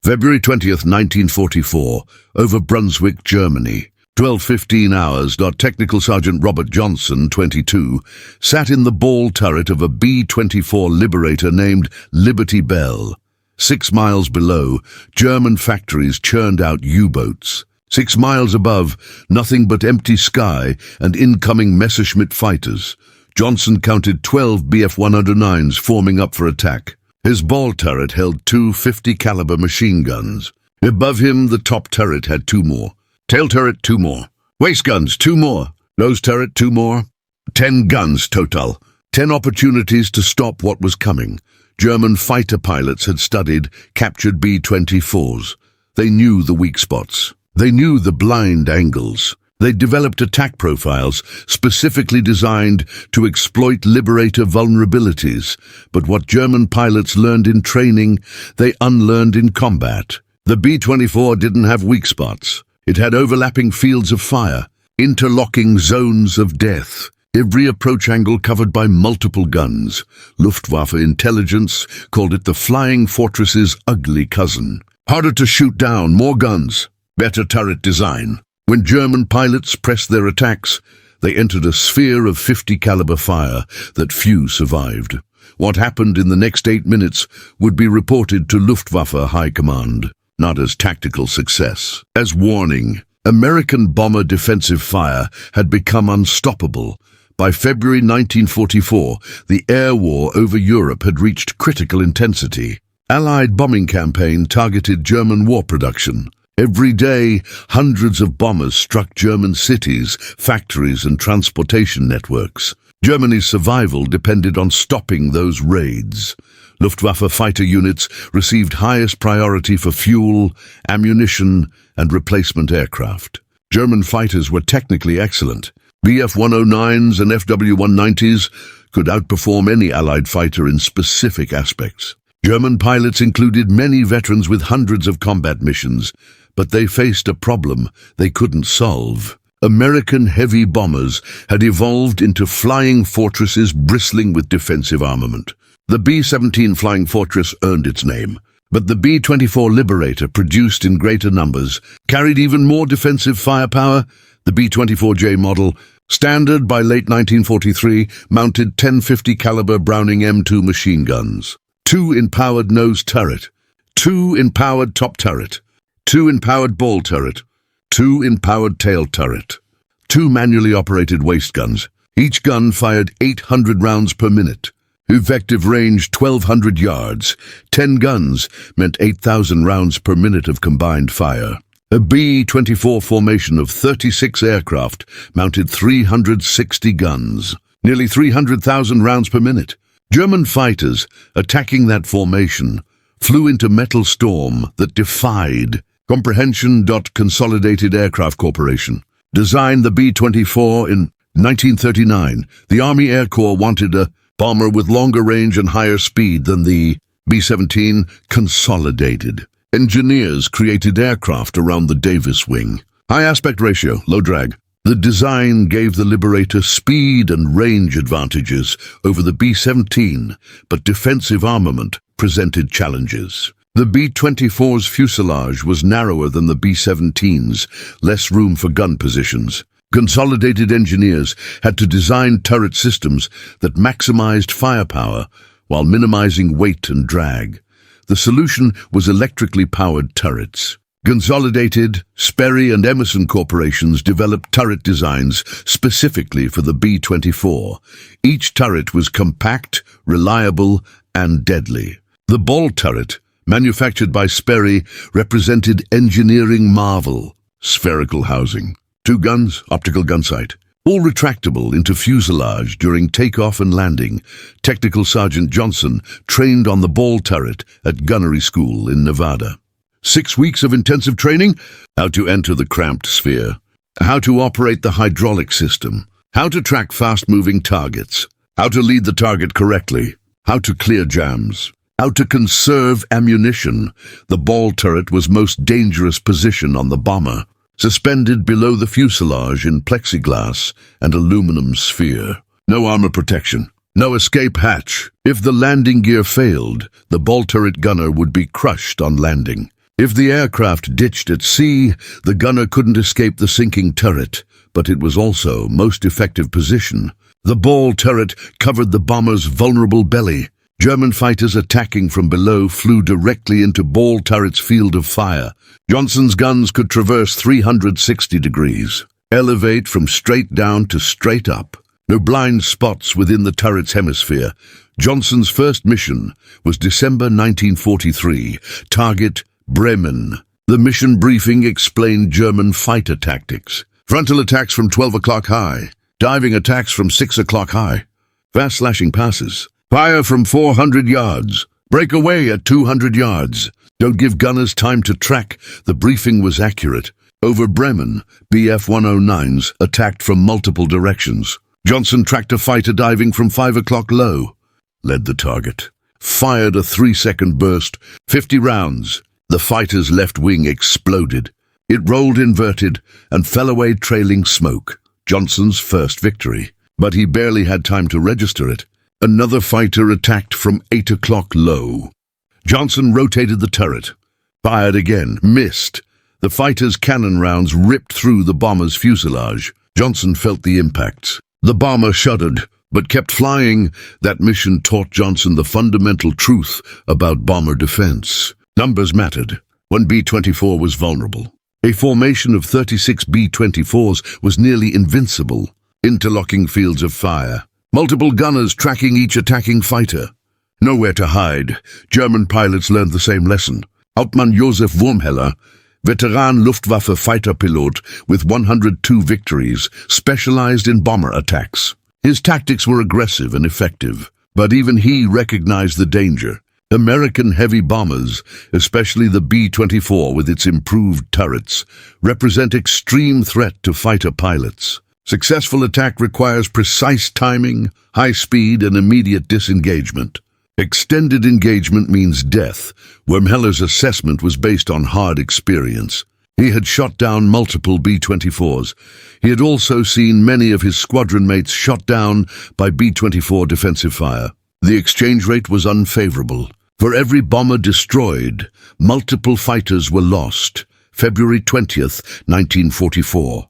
February 20th, 1944, over Brunswick, Germany. 12:15 hours. Technical Sergeant Robert Johnson, 22, sat in the ball turret of a B-24 Liberator named Liberty Belle. 6 miles below, German factories churned out U-boats. 6 miles above, nothing but empty sky and incoming Messerschmitt fighters. Johnson counted 12 Bf-109s forming up for attack. His ball turret held 2 50-caliber machine guns. Above him, the top turret had 2 more. Tail turret, 2 more. Waist guns, 2 more. Nose turret, 2 more. 10 guns total. 10 opportunities to stop what was coming. German fighter pilots had studied captured B-24s. They knew the weak spots. They knew the blind angles. They developed attack profiles specifically designed to exploit Liberator vulnerabilities. But what German pilots learned in training, they unlearned in combat. The B-24 didn't have weak spots. It had overlapping fields of fire, interlocking zones of death, every approach angle covered by multiple guns. Luftwaffe intelligence called it the Flying Fortress's ugly cousin. Harder to shoot down, more guns, better turret design. When German pilots pressed their attacks, they entered a sphere of 50-caliber fire that few survived. What happened in the next 8 minutes would be reported to Luftwaffe High Command. Not as tactical success, as warning. American bomber defensive fire had become unstoppable. By February 1944, the air war over Europe had reached critical intensity. Allied bombing campaign targeted German war production. Every day, hundreds of bombers struck German cities, factories, and transportation networks. Germany's survival depended on stopping those raids. Luftwaffe fighter units received highest priority for fuel, ammunition, and replacement aircraft. German fighters were technically excellent. Bf-109s and FW-190s could outperform any Allied fighter in specific aspects. German pilots included many veterans with hundreds of combat missions, but they faced a problem they couldn't solve. American heavy bombers had evolved into flying fortresses bristling with defensive armament. The B-17 Flying Fortress earned its name, but the B-24 Liberator, produced in greater numbers, carried even more defensive firepower. The B-24J model, standard by late 1943, mounted 10 50-caliber Browning M2 machine guns, 2 in-powered nose turret, 2 in-powered top turret, 2 in-powered ball turret, 2 in-powered tail turret, 2 manually operated waist guns. Each gun fired 800 rounds per minute. Effective range 1,200 yards. 10 guns meant 8,000 rounds per minute of combined fire. A B-24 formation of 36 aircraft mounted 360 guns, nearly 300,000 rounds per minute. German fighters, attacking that formation, flew into metal storm that defied comprehension. Consolidated Aircraft Corporation designed the B-24 in 1939. The Army Air Corps wanted a bomber with longer range and higher speed than the B-17. Consolidated engineers created aircraft around the Davis wing. High aspect ratio, low drag. The design gave the Liberator speed and range advantages over the B-17, but defensive armament presented challenges. The B-24's fuselage was narrower than the B-17's, less room for gun positions. Consolidated engineers had to design turret systems that maximized firepower while minimizing weight and drag. The solution was electrically powered turrets. Consolidated, Sperry, and Emerson corporations developed turret designs specifically for the B-24. Each turret was compact, reliable, and deadly. The ball turret, manufactured by Sperry, represented engineering marvel. Spherical housing, 2 guns, optical gun sight, all retractable into fuselage during takeoff and landing. Technical Sergeant Johnson trained on the ball turret at gunnery school in Nevada. 6 weeks of intensive training, how to enter the cramped sphere, how to operate the hydraulic system, how to track fast-moving targets, how to lead the target correctly, how to clear jams, how to conserve ammunition. The ball turret was most dangerous position on the bomber, suspended below the fuselage in plexiglass and aluminum sphere. No armor protection, no escape hatch. If the landing gear failed, the ball turret gunner would be crushed on landing. If the aircraft ditched at sea, the gunner couldn't escape the sinking turret, but it was also most effective position. The ball turret covered the bomber's vulnerable belly. German fighters attacking from below flew directly into ball turret's field of fire. Johnson's guns could traverse 360 degrees, elevate from straight down to straight up. No blind spots within the turret's hemisphere. Johnson's first mission was December 1943. Target Bremen. The mission briefing explained German fighter tactics. Frontal attacks from 12 o'clock high. Diving attacks from 6 o'clock high. Fast slashing passes. Fire from 400 yards. Break away at 200 yards. Don't give gunners time to track. The briefing was accurate. Over Bremen, Bf-109s attacked from multiple directions. Johnson tracked a fighter diving from 5 o'clock low. Led the target. Fired a 3-second burst. 50 rounds. The fighter's left wing exploded. It rolled inverted and fell away trailing smoke. Johnson's first victory. But he barely had time to register it. Another fighter attacked from 8 o'clock low. Johnson rotated the turret. Fired again. Missed. The fighter's cannon rounds ripped through the bomber's fuselage. Johnson felt the impacts. The bomber shuddered, but kept flying. That mission taught Johnson the fundamental truth about bomber defense. Numbers mattered. One B-24 was vulnerable. A formation of 36 B-24s was nearly invincible. Interlocking fields of fire. Multiple gunners tracking each attacking fighter. Nowhere to hide. German pilots learned the same lesson. Hauptmann Josef Wurmheller, veteran Luftwaffe fighter pilot with 102 victories, specialized in bomber attacks. His tactics were aggressive and effective, but even he recognized the danger. American heavy bombers, especially the B-24 with its improved turrets, represent extreme threat to fighter pilots. Successful attack requires precise timing, high speed, and immediate disengagement. Extended engagement means death. Wurmheller's assessment was based on hard experience. He had shot down multiple B-24s. He had also seen many of his squadron mates shot down by B-24 defensive fire. The exchange rate was unfavorable. For every bomber destroyed, multiple fighters were lost. February 20th, 1944.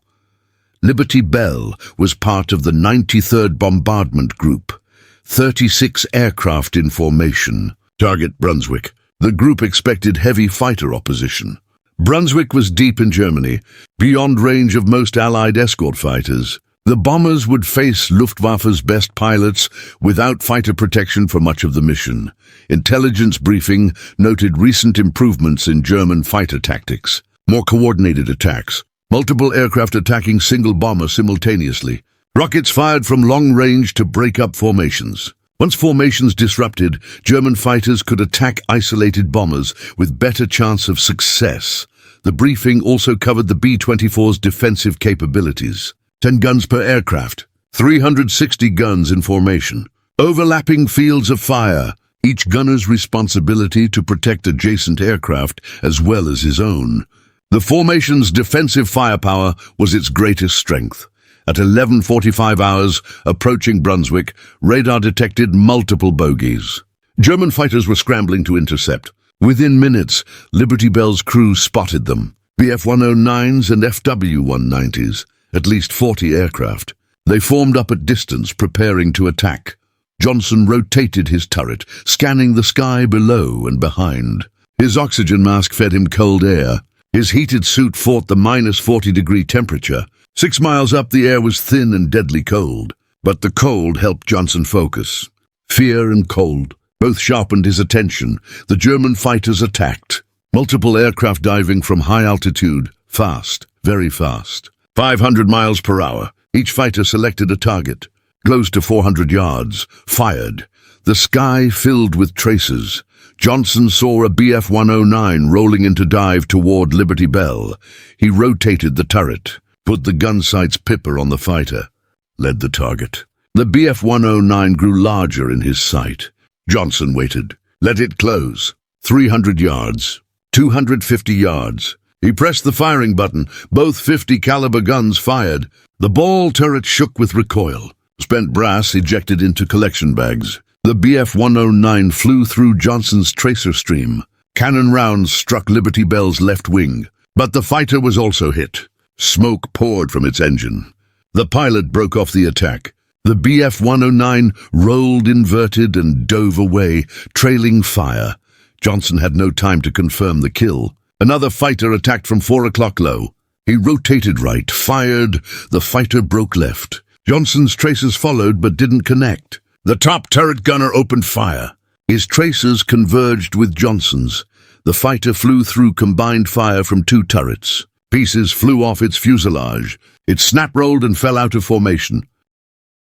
Liberty Belle was part of the 93rd Bombardment Group. 36 aircraft in formation. Target Brunswick. The group expected heavy fighter opposition. Brunswick was deep in Germany, beyond range of most Allied escort fighters. The bombers would face Luftwaffe's best pilots without fighter protection for much of the mission. Intelligence briefing noted recent improvements in German fighter tactics. More coordinated attacks. Multiple aircraft attacking single bomber simultaneously. Rockets fired from long range to break up formations. Once formations disrupted, German fighters could attack isolated bombers with better chance of success. The briefing also covered the B-24's defensive capabilities. 10 guns per aircraft, 360 guns in formation, overlapping fields of fire, each gunner's responsibility to protect adjacent aircraft as well as his own. The formation's defensive firepower was its greatest strength. At 11:45 hours, approaching Brunswick, radar detected multiple bogies. German fighters were scrambling to intercept. Within minutes, Liberty Belle's crew spotted them. Bf-109s and FW-190s. At least 40 aircraft. They formed up at distance, preparing to attack. Johnson rotated his turret, scanning the sky below and behind. His oxygen mask fed him cold air. His heated suit fought the -40-degree temperature. 6 miles up, the air was thin and deadly cold. But the cold helped Johnson focus. Fear and cold both sharpened his attention. The German fighters attacked. Multiple aircraft diving from high altitude, fast, very fast. 500 miles per hour. Each fighter selected a target. Close to 400 yards. Fired. The sky filled with tracers. Johnson saw a Bf-109 rolling into dive toward Liberty Belle. He rotated the turret, put the gun sight's pipper on the fighter, led the target. The Bf-109 grew larger in his sight. Johnson waited. Let it close. 300 yards. 250 yards. He pressed the firing button. Both 50 caliber guns fired. The ball turret shook with recoil. Spent brass ejected into collection bags. The Bf-109 flew through Johnson's tracer stream. Cannon rounds struck Liberty Belle's left wing, but the fighter was also hit. Smoke poured from its engine. The pilot broke off the attack. The Bf-109 rolled inverted and dove away, trailing fire. Johnson had no time to confirm the kill. Another fighter attacked from 4 o'clock low. He rotated right, fired. The fighter broke left. Johnson's tracers followed but didn't connect. The top turret gunner opened fire. His tracers converged with Johnson's. The fighter flew through combined fire from 2 turrets. Pieces flew off its fuselage. It snap-rolled and fell out of formation.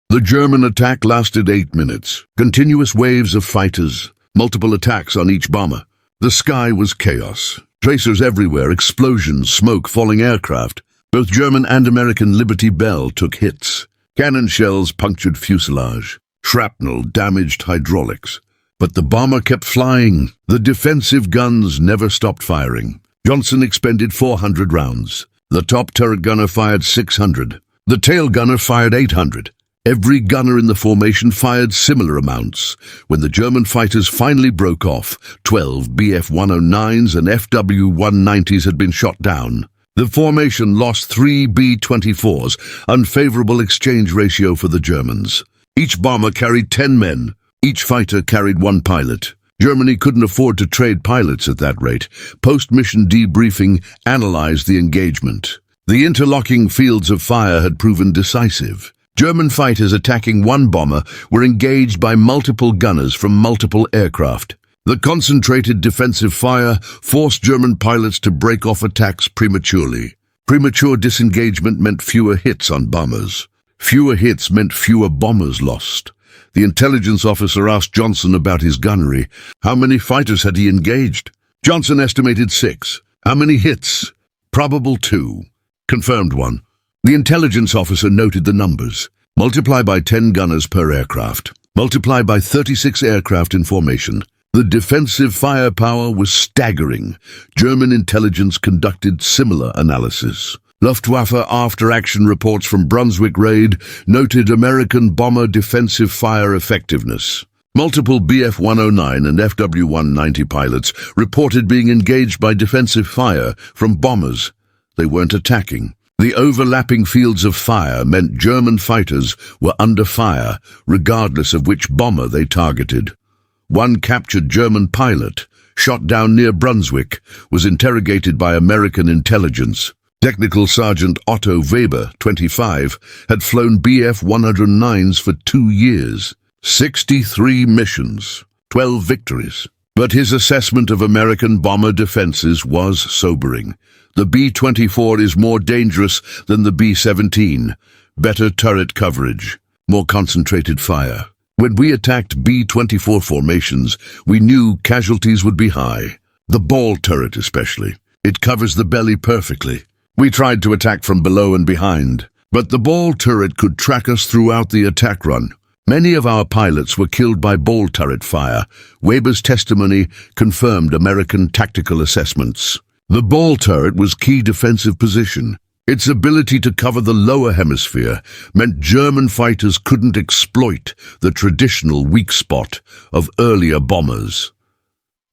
The German attack lasted 8 minutes. Continuous waves of fighters, multiple attacks on each bomber. The sky was chaos. Tracers everywhere, explosions, smoke, falling aircraft. Both German and American Liberty Belle took hits. Cannon shells punctured fuselage. Shrapnel damaged hydraulics. But the bomber kept flying. The defensive guns never stopped firing. Johnson expended 400 rounds. The top turret gunner fired 600. The tail gunner fired 800. Every gunner in the formation fired similar amounts. When the German fighters finally broke off, 12 Bf-109s and FW-190s had been shot down. The formation lost 3 B-24s, unfavorable exchange ratio for the Germans. Each bomber carried 10 men. Each fighter carried 1 pilot. Germany couldn't afford to trade pilots at that rate. Post-mission debriefing analyzed the engagement. The interlocking fields of fire had proven decisive. German fighters attacking 1 bomber were engaged by multiple gunners from multiple aircraft. The concentrated defensive fire forced German pilots to break off attacks prematurely. Premature disengagement meant fewer hits on bombers. Fewer hits meant fewer bombers lost. The intelligence officer asked Johnson about his gunnery. How many fighters had he engaged? Johnson estimated 6. How many hits? Probable 2. Confirmed 1. The intelligence officer noted the numbers. Multiply by 10 gunners per aircraft. Multiply by 36 aircraft in formation. The defensive firepower was staggering. German intelligence conducted similar analysis. Luftwaffe after-action reports from Brunswick raid noted American bomber defensive fire effectiveness. Multiple Bf-109 and FW-190 pilots reported being engaged by defensive fire from bombers. They weren't attacking. The overlapping fields of fire meant German fighters were under fire, regardless of which bomber they targeted. One captured German pilot, shot down near Brunswick, was interrogated by American intelligence. Technical Sergeant Otto Weber, 25, had flown Bf-109s for 2 years. 63 missions, 12 victories. But his assessment of American bomber defenses was sobering. The B-24 is more dangerous than the B-17. Better turret coverage, more concentrated fire. When we attacked B-24 formations, we knew casualties would be high. The ball turret especially. It covers the belly perfectly. We tried to attack from below and behind, but the ball turret could track us throughout the attack run. Many of our pilots were killed by ball turret fire. Weber's testimony confirmed American tactical assessments. The ball turret was key defensive position. Its ability to cover the lower hemisphere meant German fighters couldn't exploit the traditional weak spot of earlier bombers.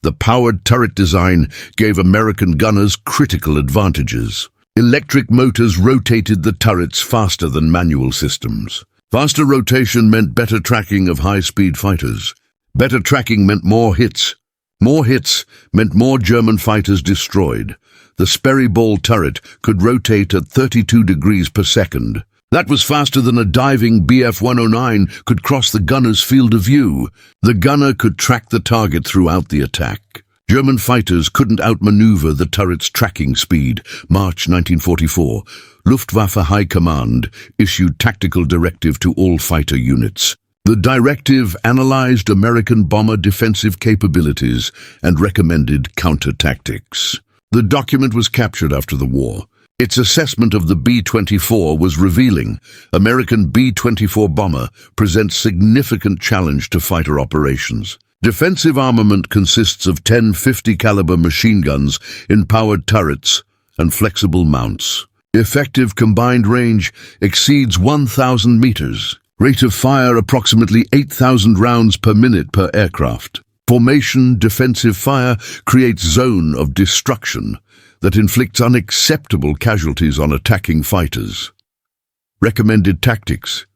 The powered turret design gave American gunners critical advantages. Electric motors rotated the turrets faster than manual systems. Faster rotation meant better tracking of high-speed fighters. Better tracking meant more hits. More hits meant more German fighters destroyed. The Sperry ball turret could rotate at 32 degrees per second. That was faster than a diving Bf-109 could cross the gunner's field of view. The gunner could track the target throughout the attack. German fighters couldn't outmaneuver the turret's tracking speed. March 1944, Luftwaffe High Command issued tactical directive to all fighter units. The directive analyzed American bomber defensive capabilities and recommended counter-tactics. The document was captured after the war. Its assessment of the B-24 was revealing. American B-24 bomber presents significant challenge to fighter operations. Defensive armament consists of 10 50 caliber machine guns in powered turrets and flexible mounts. Effective combined range exceeds 1,000 meters. Rate of fire approximately 8,000 rounds per minute per aircraft. Formation defensive fire creates zone of destruction that inflicts unacceptable casualties on attacking fighters. Recommended tactics: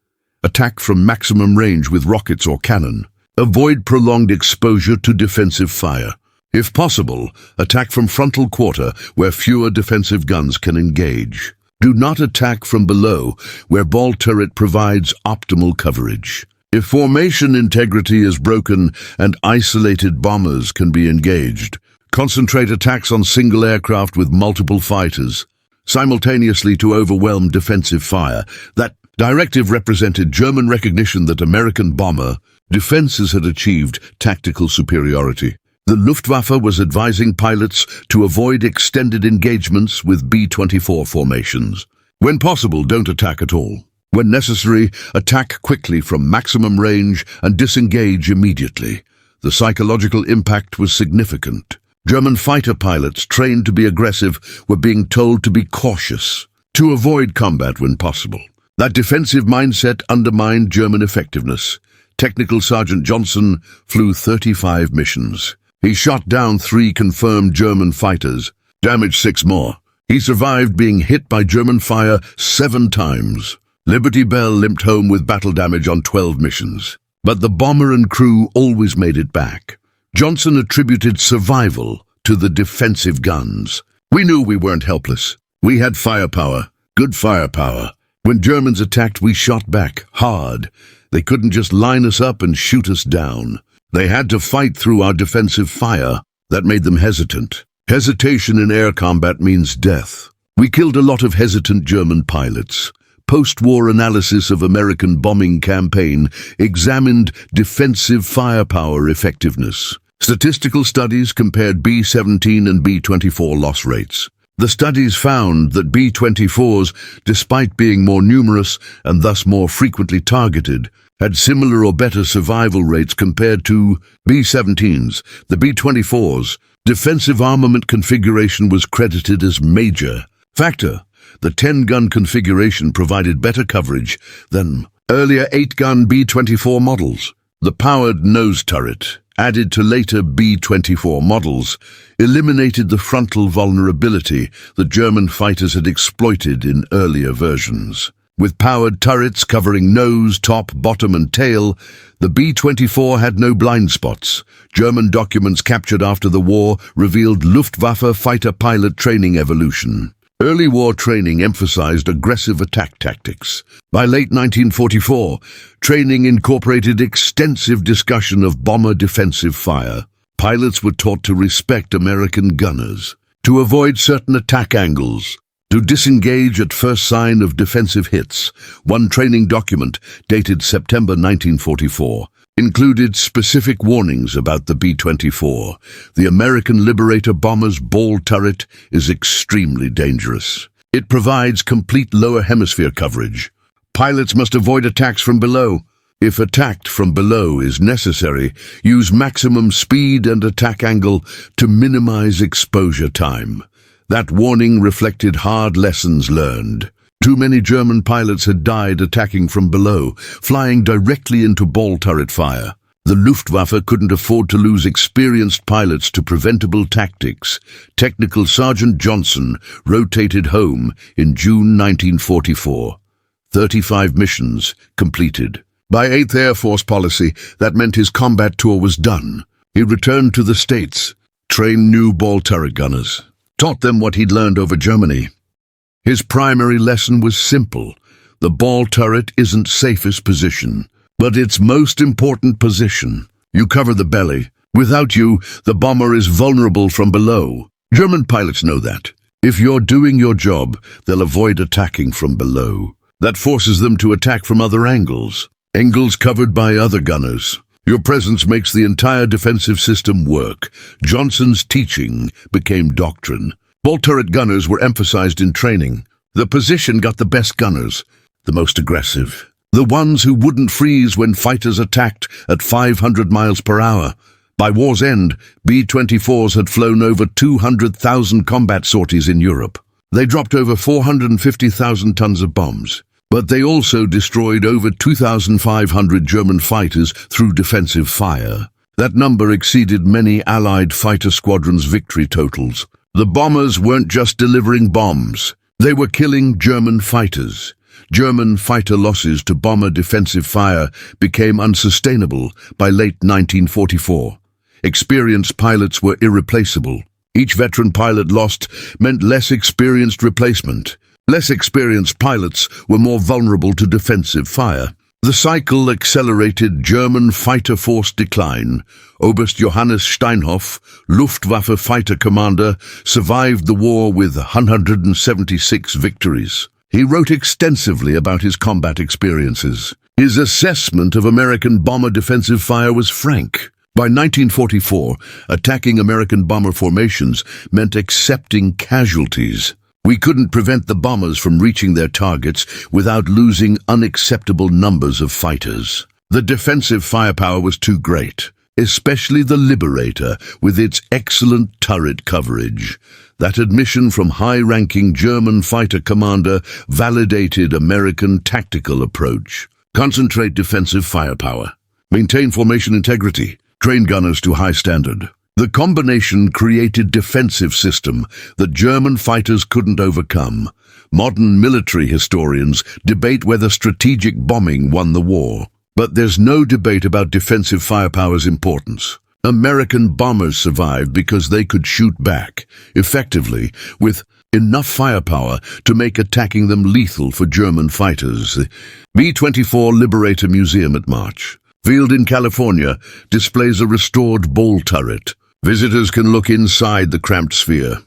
attack from maximum range with rockets or cannon. Avoid prolonged exposure to defensive fire. If possible, attack from frontal quarter where fewer defensive guns can engage. Do not attack from below where ball turret provides optimal coverage. If formation integrity is broken and isolated bombers can be engaged, concentrate attacks on single aircraft with multiple fighters, simultaneously to overwhelm defensive fire. That directive represented German recognition that American bomber defenses had achieved tactical superiority. The Luftwaffe was advising pilots to avoid extended engagements with B-24 formations. When possible, don't attack at all. When necessary, attack quickly from maximum range and disengage immediately. The psychological impact was significant. German fighter pilots trained to be aggressive were being told to be cautious, to avoid combat when possible. That defensive mindset undermined German effectiveness. Technical Sergeant Johnson flew 35 missions. He shot down 3 confirmed German fighters, damaged 6 more. He survived being hit by German fire 7 times. Liberty Belle limped home with battle damage on 12 missions. But the bomber and crew always made it back. Johnson attributed survival to the defensive guns. We knew we weren't helpless. We had firepower, good firepower. When Germans attacked, we shot back hard. They couldn't just line us up and shoot us down. They had to fight through our defensive fire. That made them hesitant. Hesitation in air combat means death. We killed a lot of hesitant German pilots. Post-war analysis of American bombing campaign examined defensive firepower effectiveness. Statistical studies compared B-17 and B-24 loss rates. The studies found that B-24s, despite being more numerous and thus more frequently targeted, had similar or better survival rates compared to B-17s. The B-24s' defensive armament configuration was credited as major factor. The 10-gun configuration provided better coverage than earlier 8-gun B-24 models. The powered nose turret, added to later B-24 models, eliminated the frontal vulnerability that German fighters had exploited in earlier versions. With powered turrets covering nose, top, bottom and tail, the B-24 had no blind spots. German documents captured after the war revealed Luftwaffe fighter pilot training evolution. Early war training emphasized aggressive attack tactics. By late 1944, training incorporated extensive discussion of bomber defensive fire. Pilots were taught to respect American gunners, to avoid certain attack angles, to disengage at first sign of defensive hits. One training document, dated September 1944, included specific warnings about the B-24. The American Liberator bomber's ball turret is extremely dangerous. It provides complete lower hemisphere coverage. Pilots must avoid attacks from below. If attacked from below is necessary, use maximum speed and attack angle to minimize exposure time. That warning reflected hard lessons learned. Too many German pilots had died attacking from below, flying directly into ball turret fire. The Luftwaffe couldn't afford to lose experienced pilots to preventable tactics. Technical Sergeant Johnson rotated home in June 1944. 35 missions completed. By 8th Air Force policy, that meant his combat tour was done. He returned to the States, trained new ball turret gunners, taught them what he'd learned over Germany. His primary lesson was simple. The ball turret isn't safest position, but its most important position. You cover the belly. Without you, the bomber is vulnerable from below. German pilots know that. If you're doing your job, they'll avoid attacking from below. That forces them to attack from other angles. Angles covered by other gunners. Your presence makes the entire defensive system work. Johnson's teaching became doctrine. Ball turret gunners were emphasized in training. The position got the best gunners, the most aggressive. The ones who wouldn't freeze when fighters attacked at 500 miles per hour. By war's end, B-24s had flown over 200,000 combat sorties in Europe. They dropped over 450,000 tons of bombs. But they also destroyed over 2,500 German fighters through defensive fire. That number exceeded many Allied fighter squadrons' victory totals. The bombers weren't just delivering bombs. They were killing German fighters. German fighter losses to bomber defensive fire became unsustainable by late 1944. Experienced pilots were irreplaceable. Each veteran pilot lost meant less experienced replacement. Less experienced pilots were more vulnerable to defensive fire. The cycle accelerated German fighter force decline. Oberst Johannes Steinhoff, Luftwaffe fighter commander, survived the war with 176 victories. He wrote extensively about his combat experiences. His assessment of American bomber defensive fire was frank. By 1944, attacking American bomber formations meant accepting casualties. We couldn't prevent the bombers from reaching their targets without losing unacceptable numbers of fighters. The defensive firepower was too great, especially the Liberator with its excellent turret coverage. That admission from high-ranking German fighter commander validated American tactical approach. Concentrate defensive firepower. Maintain formation integrity. Train gunners to high standard. The combination created defensive system that German fighters couldn't overcome. Modern military historians debate whether strategic bombing won the war. But there's no debate about defensive firepower's importance. American bombers survived because they could shoot back, effectively, with enough firepower to make attacking them lethal for German fighters. The B-24 Liberator Museum at March Field in California displays a restored ball turret. Visitors can look inside the cramped sphere,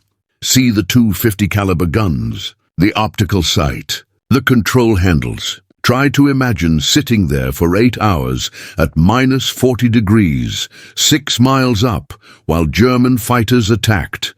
see the two 50 caliber guns, the optical sight, the control handles. Try to imagine sitting there for 8 hours at minus 40 degrees, 6 miles up, while German fighters attacked.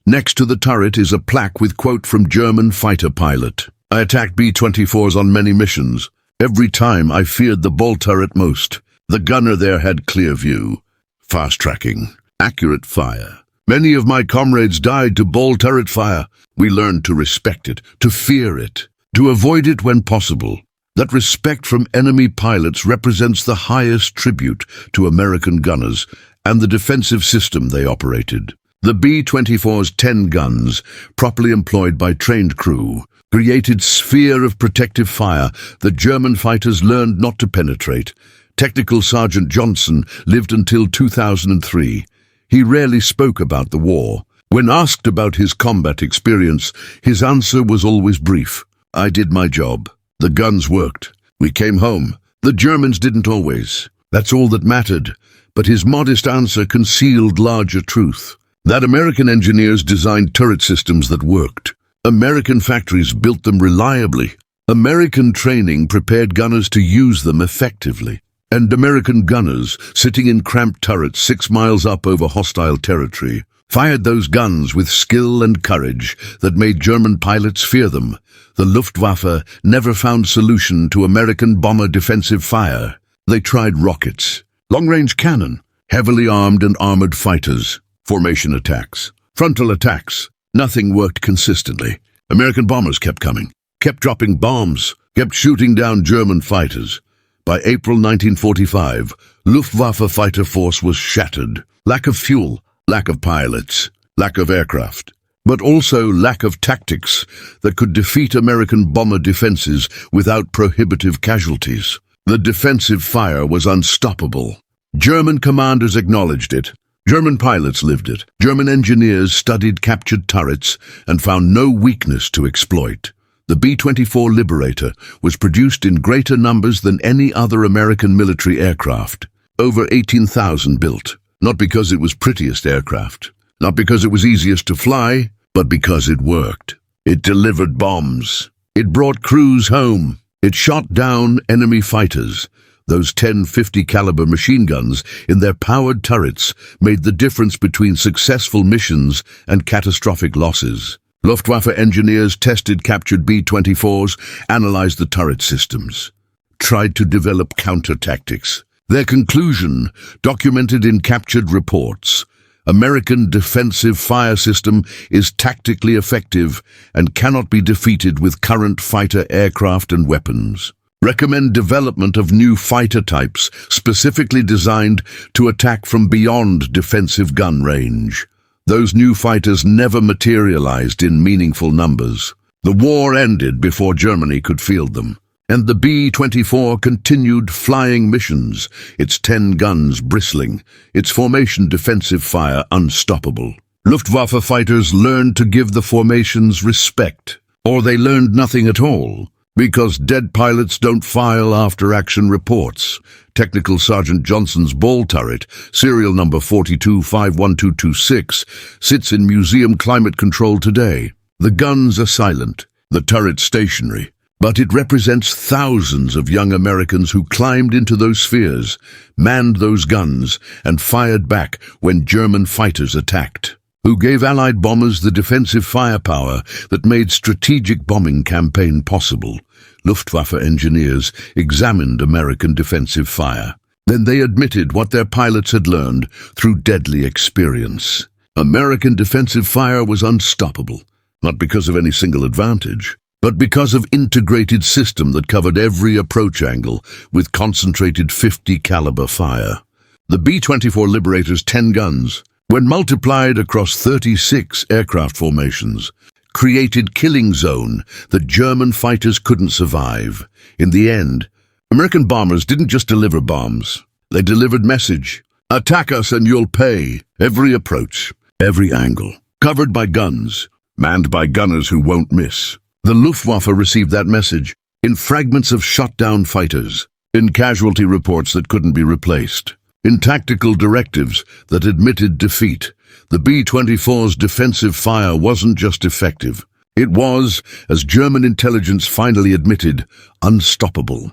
Next to the turret is a plaque with quote from German fighter pilot. I attacked B-24s on many missions. Every time I feared the ball turret most. The gunner there had clear view, fast tracking, accurate fire. Many of my comrades died to ball turret fire. We learned to respect it, to fear it, to avoid it when possible. That respect from enemy pilots represents the highest tribute to American gunners and the defensive system they operated. The B-24's 10 guns, properly employed by trained crew, created sphere of protective fire that German fighters learned not to penetrate. Technical Sergeant Johnson lived until 2003. He rarely spoke about the war. When asked about his combat experience, his answer was always brief. I did my job. The guns worked. We came home. The Germans didn't always. That's all that mattered. But his modest answer concealed larger truth. That American engineers designed turret systems that worked. American factories built them reliably. American training prepared gunners to use them effectively. And American gunners, sitting in cramped turrets 6 miles up over hostile territory, fired those guns with skill and courage that made German pilots fear them. The Luftwaffe never found solution to American bomber defensive fire. They tried rockets, long-range cannon, heavily armed and armored fighters, formation attacks, frontal attacks. Nothing worked consistently. American bombers kept coming, kept dropping bombs, kept shooting down German fighters. By April 1945, Luftwaffe fighter force was shattered. Lack of fuel, lack of pilots, lack of aircraft, but also lack of tactics that could defeat American bomber defenses without prohibitive casualties. The defensive fire was unstoppable. German commanders acknowledged it. German pilots lived it. German engineers studied captured turrets and found no weakness to exploit. The B-24 Liberator was produced in greater numbers than any other American military aircraft. Over 18,000 built. Not because it was prettiest aircraft. Not because it was easiest to fly, but because it worked. It delivered bombs. It brought crews home. It shot down enemy fighters. Those 10 50 caliber machine guns in their powered turrets made the difference between successful missions and catastrophic losses. Luftwaffe engineers tested captured B-24s, analyzed the turret systems, tried to develop counter-tactics. Their conclusion, documented in captured reports: American defensive fire system is tactically effective and cannot be defeated with current fighter aircraft and weapons. recommend development of new fighter types specifically designed to attack from beyond defensive gun range. Those new fighters never materialized in meaningful numbers. The war ended before Germany could field them, and the B-24 continued flying missions, its 10 guns bristling, its formation defensive fire unstoppable. Luftwaffe fighters learned to give the formations respect, or they learned nothing at all, because dead pilots don't file after-action reports. Technical Sergeant Johnson's ball turret, serial number 42-51226, sits in museum climate control today. The guns are silent, the turret stationary, but it represents thousands of young Americans who climbed into those spheres, manned those guns, and fired back when German fighters attacked, who gave Allied bombers the defensive firepower that made strategic bombing campaign possible. Luftwaffe engineers examined American defensive fire. Then they admitted what their pilots had learned through deadly experience. American defensive fire was unstoppable, not because of any single advantage, but because of integrated system that covered every approach angle with concentrated 50 caliber fire. The B-24 Liberator's 10 guns, when multiplied across 36 aircraft formations, created killing zone that German fighters couldn't survive. In the end, American bombers didn't just deliver bombs. They delivered message. Attack us and you'll pay. Every approach, every angle, covered by guns, manned by gunners who won't miss. The Luftwaffe received that message in fragments of shot-down fighters, in casualty reports that couldn't be replaced, in tactical directives that admitted defeat. The B-24's defensive fire wasn't just effective. It was, as German intelligence finally admitted, unstoppable.